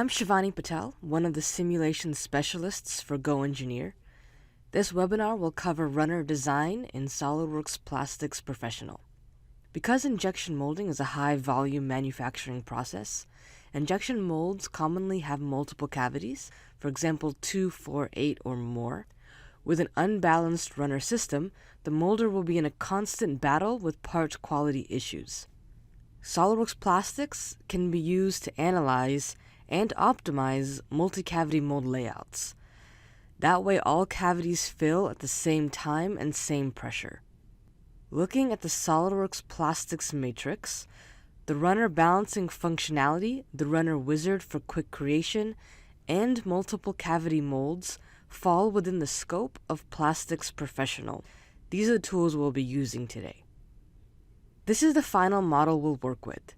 I'm Shivani Patel, one of the simulation specialists for GoEngineer. This webinar will cover runner design in SOLIDWORKS Plastics Professional. Because injection molding is a high-volume manufacturing process, injection molds commonly have multiple cavities, for example 2, 4, 8, or more. With an unbalanced runner system, the molder will be in a constant battle with part quality issues. SOLIDWORKS Plastics can be used to analyze and optimize multi-cavity mold layouts. That way all cavities fill at the same time and same pressure. Looking at the SOLIDWORKS Plastics matrix, the runner balancing functionality, the runner wizard for quick creation, and multiple cavity molds fall within the scope of Plastics Professional. These are the tools we'll be using today. This is the final model we'll work with.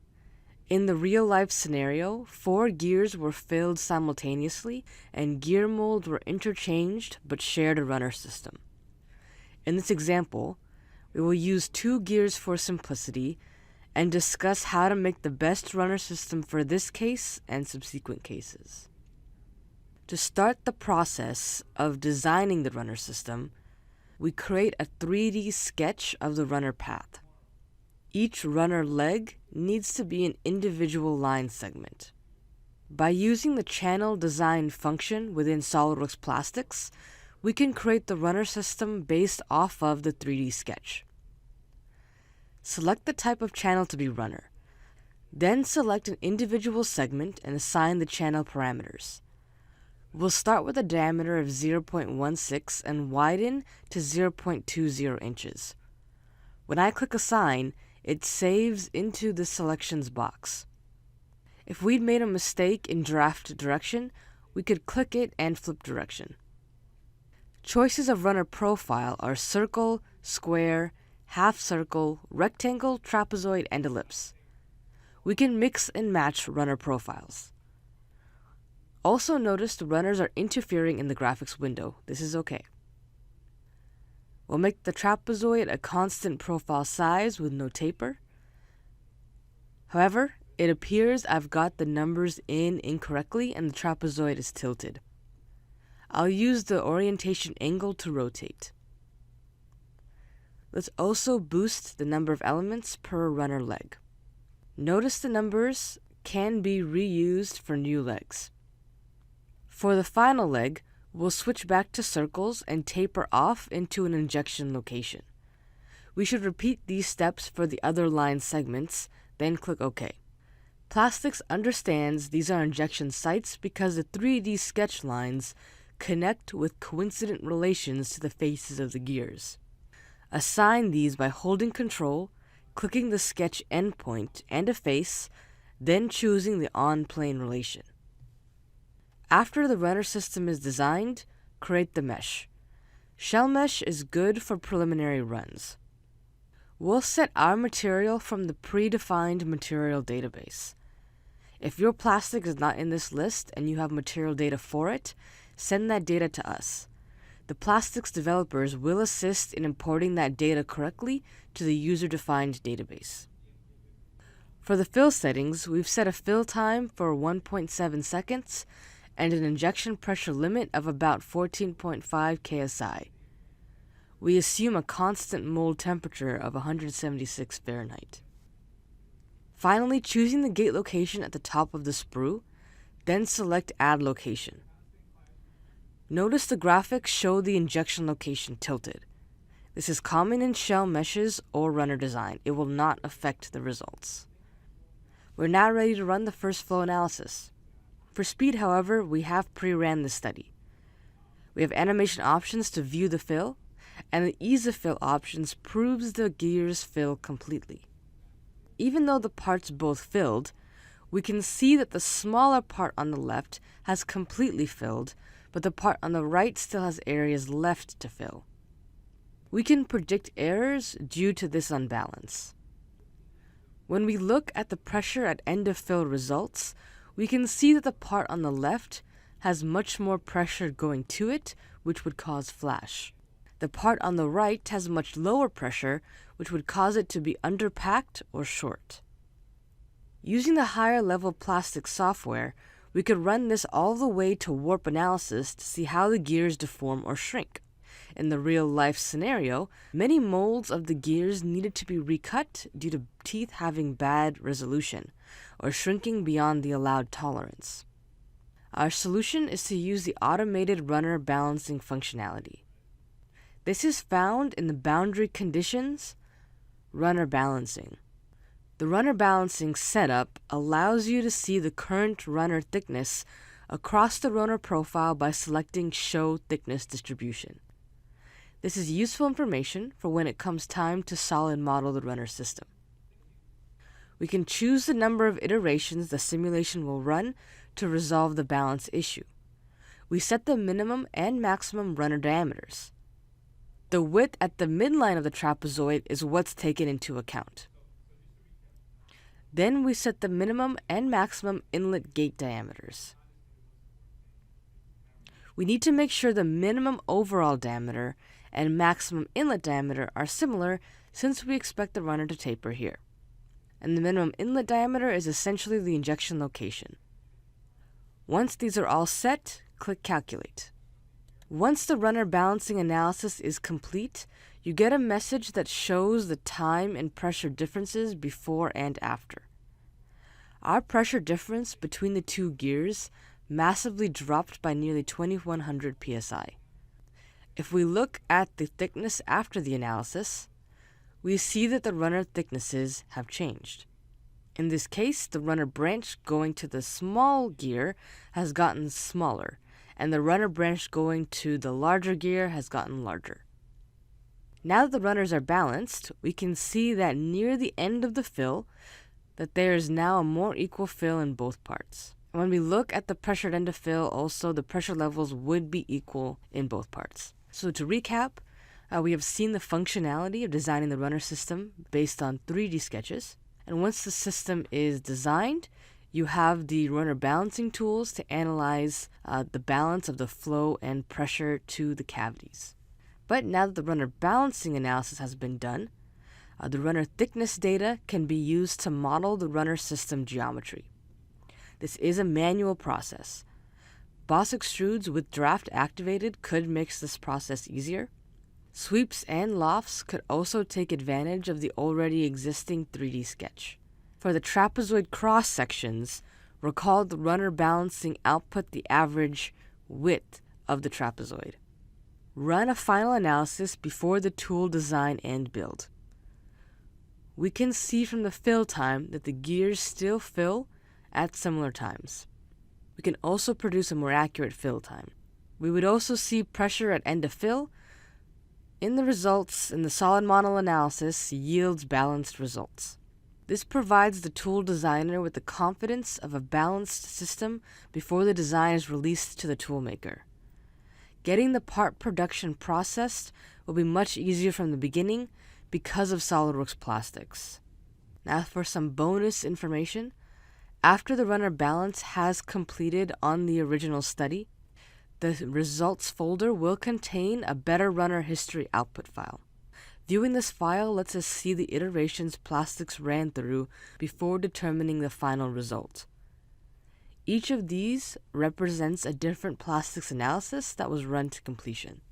In the real-life scenario, 4 gears were filled simultaneously and gear molds were interchanged but shared a runner system. In this example, we will use 2 gears for simplicity and discuss how to make the best runner system for this case and subsequent cases. To start the process of designing the runner system, we create a 3D sketch of the runner path. Each runner leg needs to be an individual line segment. By using the channel design function within SOLIDWORKS Plastics, we can create the runner system based off of the 3D sketch. Select the type of channel to be runner. Then select an individual segment and assign the channel parameters. We'll start with a diameter of 0.16 and widen to 0.20 inches. When I click Assign, it saves into the selections box. If we'd made a mistake in draft direction, we could click it and flip direction. Choices of runner profile are circle, square, half circle, rectangle, trapezoid, and ellipse. We can mix and match runner profiles. Also notice the runners are interfering in the graphics window. This is okay. We'll make the trapezoid a constant profile size with no taper. However, it appears I've got the numbers in incorrectly and the trapezoid is tilted. I'll use the orientation angle to rotate. Let's also boost the number of elements per runner leg. Notice the numbers can be reused for new legs. For the final leg, we'll switch back to circles and taper off into an injection location. We should repeat these steps for the other line segments, then click OK. Plastics understands these are injection sites because the 3D sketch lines connect with coincident relations to the faces of the gears. Assign these by holding Control, clicking the sketch endpoint and a face, then choosing the on-plane relation. After the runner system is designed, create the mesh. Shell mesh is good for preliminary runs. We'll set our material from the predefined material database. If your plastic is not in this list and you have material data for it, send that data to us. The plastics developers will assist in importing that data correctly to the user-defined database. For the fill settings, we've set a fill time for 1.7 seconds and an injection pressure limit of about 14.5 ksi. We assume a constant mold temperature of 176 Fahrenheit. Finally, choosing the gate location at the top of the sprue, then select Add Location. Notice the graphics show the injection location tilted. This is common in shell meshes or runner design. It will not affect the results. We're now ready to run the first flow analysis. For speed, however, we have pre-ran the study. We have animation options to view the fill, and the ease of fill options proves the gears fill completely. Even though the parts both filled, we can see that the smaller part on the left has completely filled, but the part on the right still has areas left to fill. We can predict errors due to this unbalance. When we look at the pressure at end of fill results, we can see that the part on the left has much more pressure going to it, which would cause flash. The part on the right has much lower pressure, which would cause it to be underpacked or short. Using the higher level plastic software, We could run this all the way to warp analysis to see how the gears deform or shrink. In the real-life scenario, many molds of the gears needed to be recut due to teeth having bad resolution, or shrinking beyond the allowed tolerance. Our solution is to use the automated runner balancing functionality. This is found in the boundary conditions, runner balancing. The runner balancing setup allows you to see the current runner thickness across the runner profile by selecting Show Thickness Distribution. This is useful information for when it comes time to solid model the runner system. We can choose the number of iterations the simulation will run to resolve the balance issue. We set the minimum and maximum runner diameters. The width at the midline of the trapezoid is what's taken into account. Then we set the minimum and maximum inlet gate diameters. We need to make sure the minimum overall diameter and maximum inlet diameter are similar since we expect the runner to taper here. And the minimum inlet diameter is essentially the injection location. Once these are all set, click Calculate. Once the runner balancing analysis is complete, you get a message that shows the time and pressure differences before and after. Our pressure difference between the two gears massively dropped by nearly 2100 psi. If we look at the thickness after the analysis, we see that the runner thicknesses have changed. In this case, the runner branch going to the small gear has gotten smaller, and the runner branch going to the larger gear has gotten larger. Now that the runners are balanced, we can see that near the end of the fill, that there is now a more equal fill in both parts. And when we look at the pressured end of fill, also the pressure levels would be equal in both parts. So to recap, we have seen the functionality of designing the runner system based on 3D sketches. And once the system is designed, you have the runner balancing tools to analyze the balance of the flow and pressure to the cavities. But now that the runner balancing analysis has been done, the runner thickness data can be used to model the runner system geometry. This is a manual process. Boss extrudes with draft activated could make this process easier. Sweeps and lofts could also take advantage of the already existing 3D sketch. For the trapezoid cross sections, recall the runner balancing output the average width of the trapezoid. Run a final analysis before the tool design and build. We can see from the fill time that the gears still fill at similar times. We can also produce a more accurate fill time. We would also see pressure at end of fill. In the results, in the solid model analysis, yields balanced results. This provides the tool designer with the confidence of a balanced system before the design is released to the toolmaker. Getting the part production processed will be much easier from the beginning because of SOLIDWORKS plastics. Now for some bonus information. After the runner balance has completed on the original study, the results folder will contain a better runner history output file. Viewing this file lets us see the iterations plastics ran through before determining the final result. Each of these represents a different plastics analysis that was run to completion.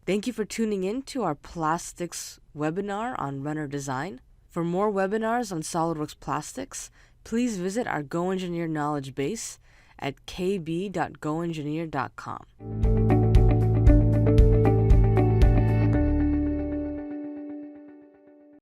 Thank you for tuning in to our plastics webinar on runner design. For more webinars on SOLIDWORKS plastics, please visit our GoEngineer knowledge base at kb.goengineer.com.